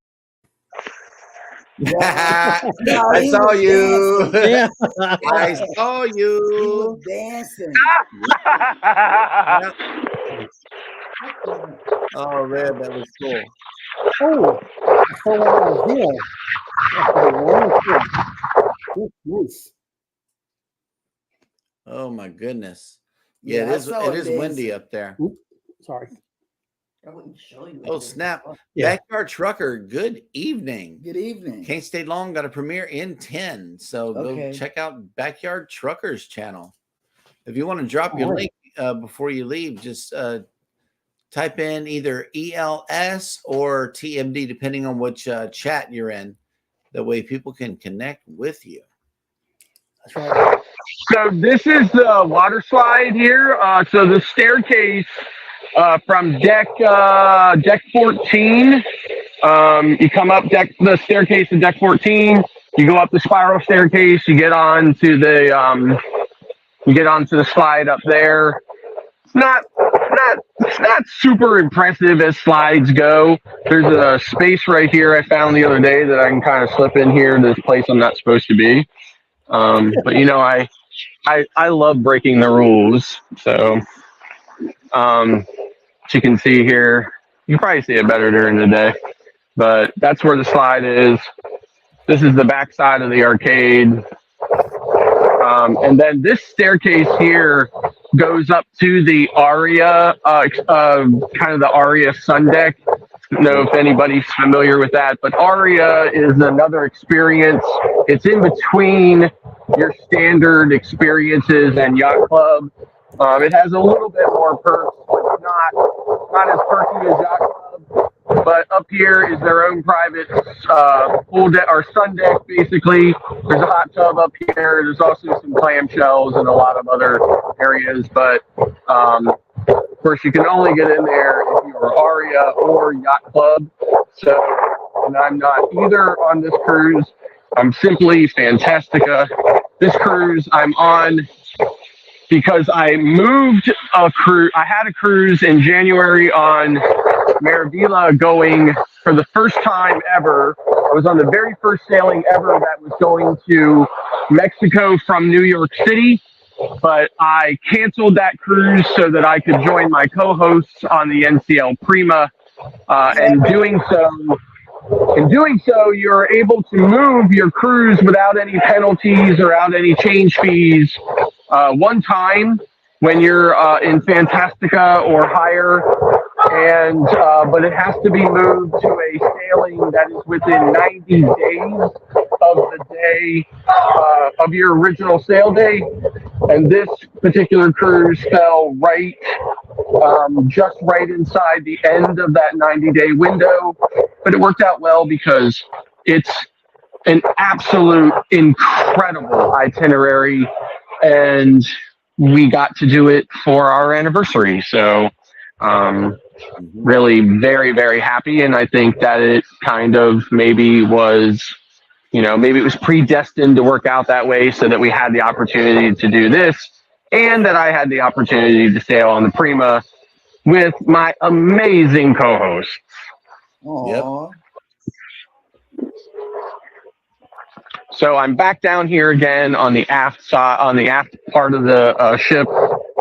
I saw you. Yeah. I saw He you. was dancing. Oh man, that was cool. Oh, I saw one out here. That's nice. Oh my goodness. Yeah, Yeah, I it is. saw It it is dancing. windy up there. Oop, sorry. I wouldn't show you. Oh snap! Yeah. Backyard Trucker. Good evening. Good evening. Can't stay long. Got a premiere in 10. So Okay. go check out Backyard Truckers channel. If you want to drop your All right. link before you leave, just type in either ELS or TMD, depending on which chat you're in. That way people can connect with you. That's right. So this is the water slide here. So the staircase From deck 14, you come up the staircase to deck 14. You go up the spiral staircase. You get onto the slide up there. It's not super impressive as slides go. There's a space right here I found the other day that I can kind of slip in here to this place I'm not supposed to be. But you know, I love breaking the rules. So, as you can see here, you can probably see it better during the day, but that's where the slide is. This is the back side of the arcade. And then this staircase here goes up to the Aria, kind of the Aria Sun Deck. I don't know if anybody's familiar with that, but Aria is another experience. It's in between your standard experiences and Yacht Club. It has a little bit more perks, but it's not as perky as Yacht Club. But up here is their own private pool deck or sun deck, basically. There's a hot tub up here. There's also some clamshells and a lot of other areas. But of course, you can only get in there if you're Aria or Yacht Club. So, and I'm not either on this cruise. I'm simply Fantastica. This cruise I'm on because I moved a cruise. I had a cruise in January on Meraviglia going for the first time ever. I was on the very first sailing ever that was going to Mexico from New York City, but I canceled that cruise so that I could join my co-hosts on the NCL Prima. In doing so, you're able to move your cruise without any penalties or without any change fees. One time when you're in Fantastica or higher, and but it has to be moved to a sailing that is within 90 days of the day of your original sail day. And this particular cruise fell right, just right inside the end of that 90-day window. But it worked out well because it's an absolute incredible itinerary, and we got to do it for our anniversary. So really very, very happy. And I think that it kind of maybe was, maybe it was predestined to work out that way so that we had the opportunity to do this, and that I had the opportunity to sail on the Prima with my amazing co-hosts. Aww. Yep. So I'm back down here again on the aft side, on the aft part of the ship,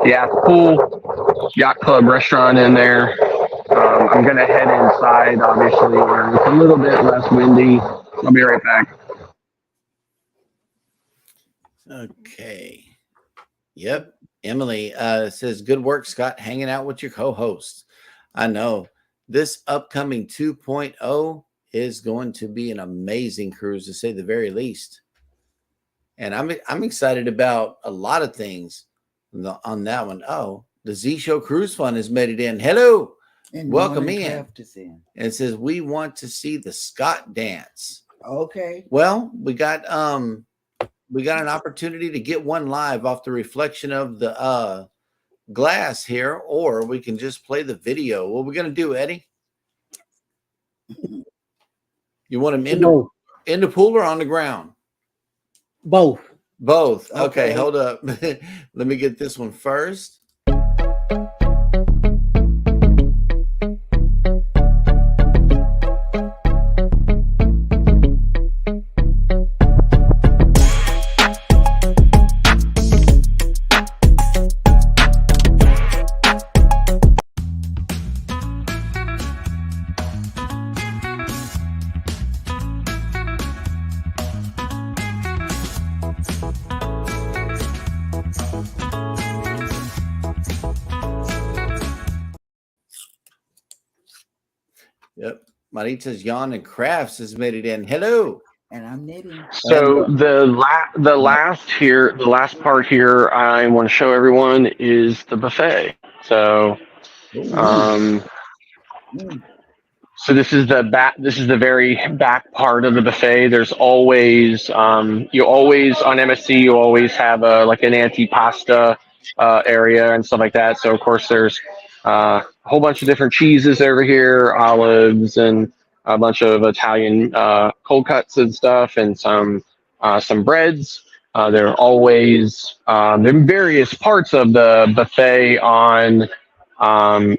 the aft pool, Yacht Club restaurant in there. I'm going to head inside, obviously, where it's a little bit less windy. I'll be right back. Okay. Yep. Emily says, good work, Scott, hanging out with your co-hosts. I know. This upcoming 2.0 is going to be an amazing cruise, to say the very least. And I'm excited about a lot of things on that one. Oh, the Z Show Cruise Fund has made it in. Hello. And welcome in. And it says, we want to see the Scott dance. Okay. Well, we got an opportunity to get one live off the reflection of the glass here, or we can just play the video. What are we going to do, Eddie? You want him in the pool or on the ground? Both. Both. Okay, hold up. Let me get this one first. Yep. Marita's Yawn and Crafts has made it in. Hello. And I'm knitting. So the last part here I want to show everyone is the buffet. So so this is the very back part of the buffet. There's always on MSC you always have like an antipasta area and stuff like that. So of course there's a whole bunch of different cheeses over here, olives, and a bunch of Italian cold cuts and stuff, and some breads. There are always there are various parts of the buffet on,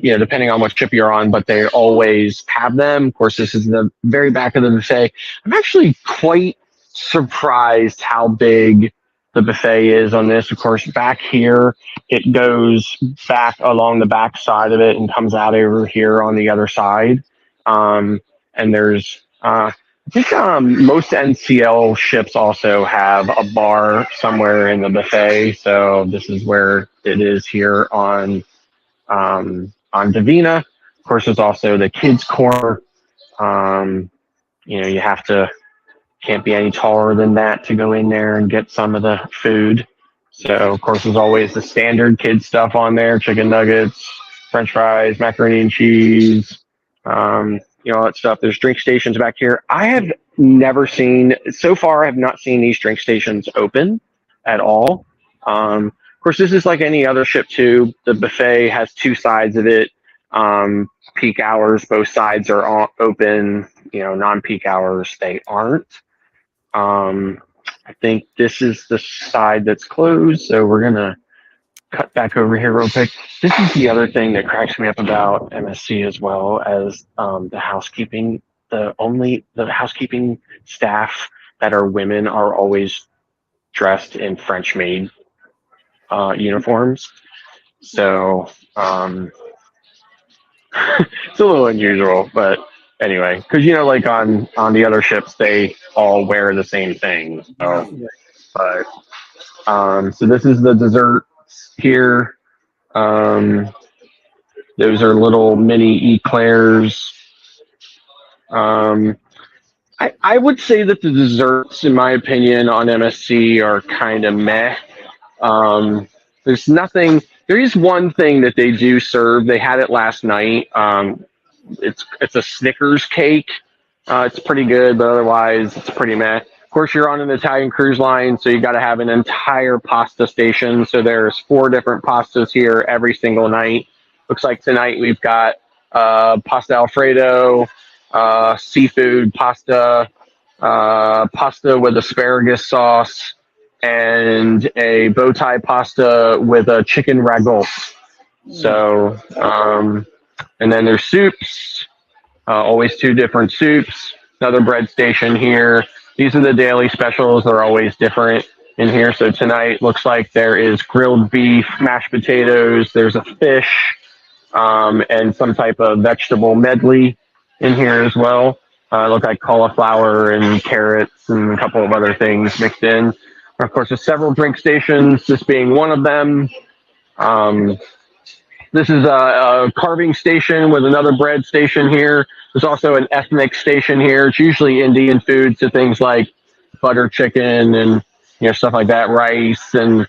depending on what ship you're on, but they always have them. Of course, this is the very back of the buffet. I'm actually quite surprised how big the buffet is on this. Of course, back here, it goes back along the back side of it and comes out over here on the other side. And there's, I think most NCL ships also have a bar somewhere in the buffet. So this is where it is here on Divina. Of course, there's also the kids' corner. You have to, can't be any taller than that to go in there and get some of the food. So, of course, there's always the standard kid stuff on there: chicken nuggets, French fries, macaroni and cheese, all that stuff. There's drink stations back here. I have never seen, so far, I have not seen these drink stations open at all. Of course, this is like any other ship too. The buffet has two sides of it. Peak hours, both sides are open. Non-peak hours, they aren't. I think this is the side that's closed, so we're gonna cut back over here real quick. This is the other thing that cracks me up about MSC, as well as the housekeeping. The housekeeping staff that are women are always dressed in French-made uniforms. So it's a little unusual, but anyway, because like on the other ships, they all wear the same thing. So this is the desserts here. Those are little mini eclairs. I would say that the desserts, in my opinion, on MSC are kind of meh. There's nothing. There is one thing that they do serve. They had it last night. It's a Snickers cake. It's pretty good, but otherwise it's pretty meh. Of course, you're on an Italian cruise line, so you got to have an entire pasta station. So there's 4 different pastas here every single night. Looks like tonight we've got pasta Alfredo, seafood pasta, pasta with asparagus sauce, and a bow tie pasta with a chicken ragout. So, and then there's soups, always 2 different soups, another bread station here. These are the daily specials. They're always different in here. So tonight looks like there is grilled beef, mashed potatoes, there's a fish, and some type of vegetable medley in here as well. Look like cauliflower and carrots and a couple of other things mixed in. Of course, there's several drink stations, this being one of them. This is a carving station with another bread station here. There's also an ethnic station here. It's usually Indian food, so things like butter chicken and stuff like that, rice and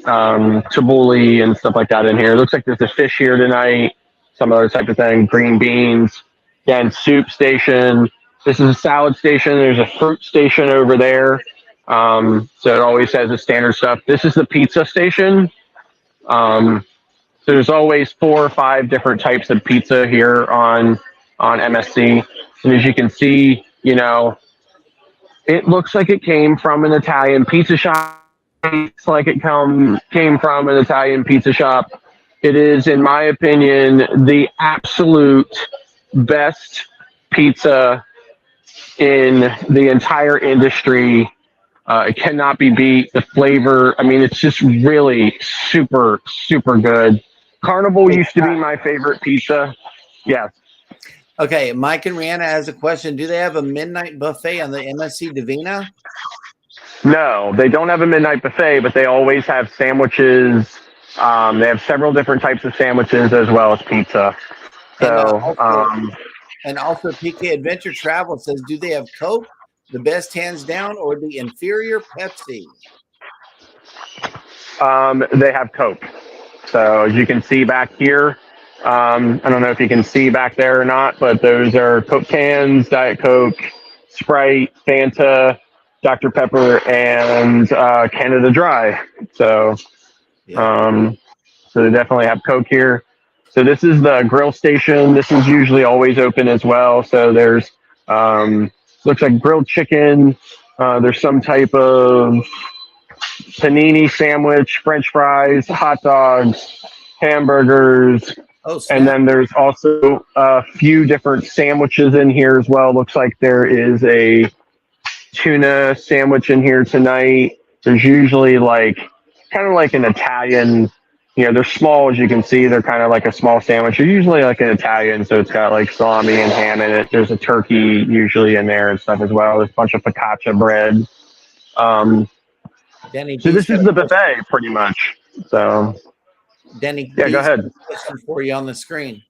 tabbouleh and stuff like that in here. It looks like there's a fish here tonight, some other type of thing, green beans. Again, soup station. This is a salad station. There's a fruit station over there. So it always has the standard stuff. This is the pizza station. So there's always 4 or 5 different types of pizza here on MSC. And as you can see, it looks like it came from an Italian pizza shop. It's like it came from an Italian pizza shop. It is, in my opinion, the absolute best pizza in the entire industry. It cannot be beat. The flavor, it's just really super, super good. Carnival used to be my favorite pizza. Yeah. Okay, Mike and Rihanna has a question. Do they have a midnight buffet on the MSC Divina? No, they don't have a midnight buffet, but they always have sandwiches. They have several different types of sandwiches as well as pizza. So, and also PK Adventure Travel says, do they have Coke, the best hands down, or the inferior Pepsi? They have Coke. So as you can see back here, I don't know if you can see back there or not, but those are Coke cans, Diet Coke, Sprite, Fanta, Dr. Pepper, and Canada Dry. So So they definitely have Coke here. So this is the grill station. This is usually always open as well. So there's looks like grilled chicken. There's some type of panini sandwich, French fries, hot dogs, hamburgers, Oh, snap. and then there's also a few different sandwiches in here as well. Looks like there is a tuna sandwich in here tonight. There's usually like kind of like an Italian, they're small as you can see. They're kind of like a small sandwich. They're usually like an Italian, so it's got like salami and ham in it. There's a turkey usually in there and stuff as well. There's a bunch of focaccia bread. Denny, So this is the buffet pretty much. So Denny, yeah, go ahead. question for you on the screen.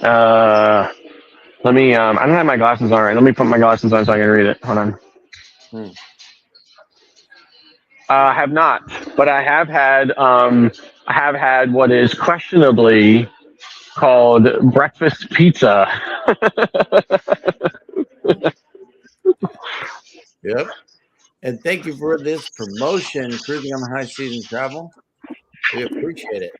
Let me. I don't have my glasses on right. Let me put my glasses on so I can read it. Hold on. I have not, but I have had. I have had what is questionably called breakfast pizza. Yep. And thank you for this promotion, Cruising on the High Season Travel. We appreciate it.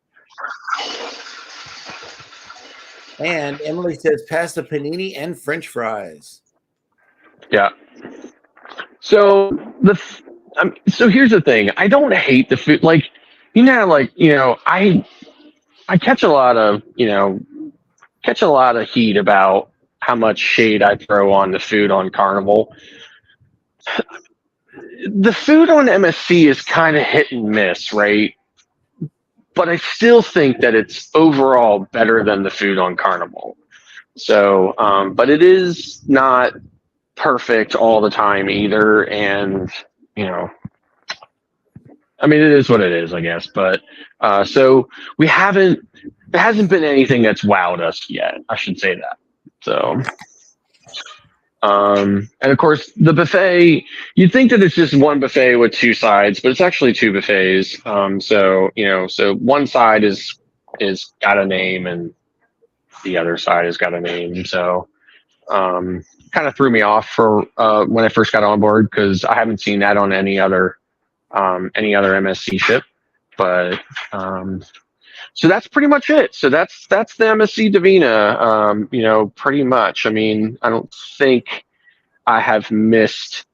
And Emily says, pass the panini and French fries. Yeah. So so here's the thing. I don't hate the food. Like, I catch a lot of heat about how much shade I throw on the food on Carnival. The food on MSC is kind of hit and miss, right? But I still think that it's overall better than the food on Carnival. So, but it is not perfect all the time either. And, it is what it is, I guess. But so there hasn't been anything that's wowed us yet. I should say that. So, and of course, the buffet, you'd think that it's just one buffet with two sides, but it's actually two buffets. So one side is got a name and the other side has got a name. So, kind of threw me off for when I first got on board because I haven't seen that on any other MSC ship. But so that's pretty much it. So that's the MSC Divina. Pretty much. I mean, I don't think I have missed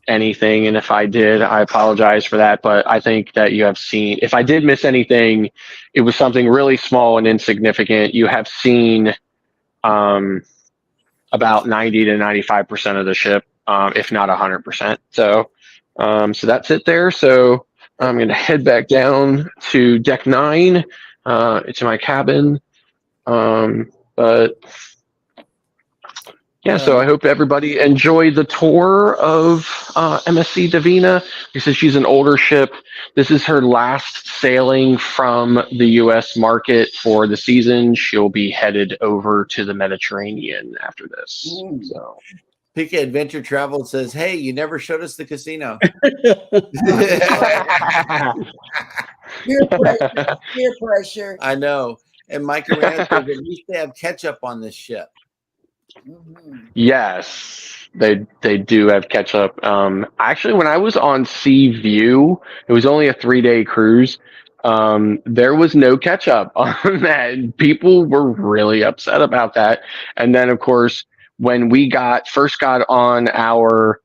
anything, and if I did, I apologize for that. But I think that you have seen. If I did miss anything, it was something really small and insignificant. You have seen about 90 to 95% of the ship, if not 100%. So that's it there. So I'm going to head back down to deck 9. It's my cabin. But yeah, so I hope everybody enjoyed the tour of MSC Divina. Because she's an older ship. This is her last sailing from the U.S. market for the season. She'll be headed over to the Mediterranean after this. So. Pika Adventure Travel says, hey, you never showed us the casino. Peer pressure. I know. And Mike Rand says, at least they have ketchup on this ship. Mm-hmm. Yes, they do have ketchup. Actually, when I was on Sea View, it was only a 3-day cruise. There was no ketchup on that. People were really upset about that. And then, of course, when we first got on our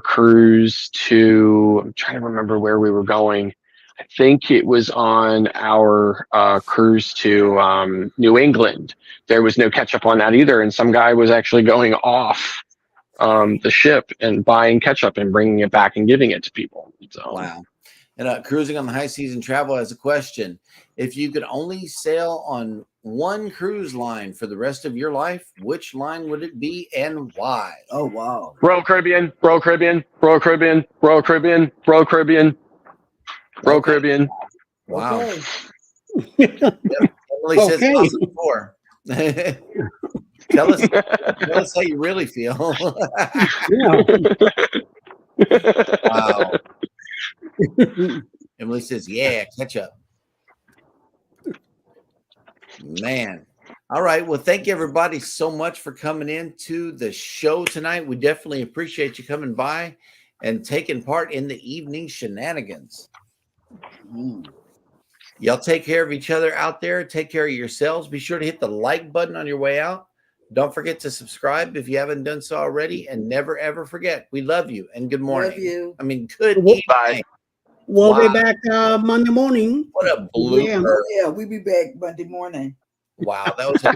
cruise to, I'm trying to remember where we were going. I think it was on our cruise to New England. There was no ketchup on that either, and some guy was actually going off the ship and buying ketchup and bringing it back and giving it to people. So. Wow. And Cruising on the High Season Travel has a question. If you could only sail on one cruise line for the rest of your life, which line would it be and why? Oh, wow. Royal Caribbean, Royal Caribbean, Royal Caribbean, Royal Caribbean, Royal Caribbean, Royal Caribbean. Wow. Okay. Yep. Emily says awesome 4. Tell us how you really feel. Wow. Emily says, yeah, ketchup. Man. All right. Well, thank you everybody so much for coming in to the show tonight. We definitely appreciate you coming by. and taking part in the evening shenanigans. Mm. Y'all take care of each other out there. Take care of yourselves. Be sure to hit the like button on your way out. Don't forget to subscribe if you haven't done so already. And never, ever forget, we love you and good morning. Love you. I mean, good Bye. evening. We'll Wow. be back Monday morning. What a Yeah. blooper. Yeah, we'll be back Monday morning. Wow, that was a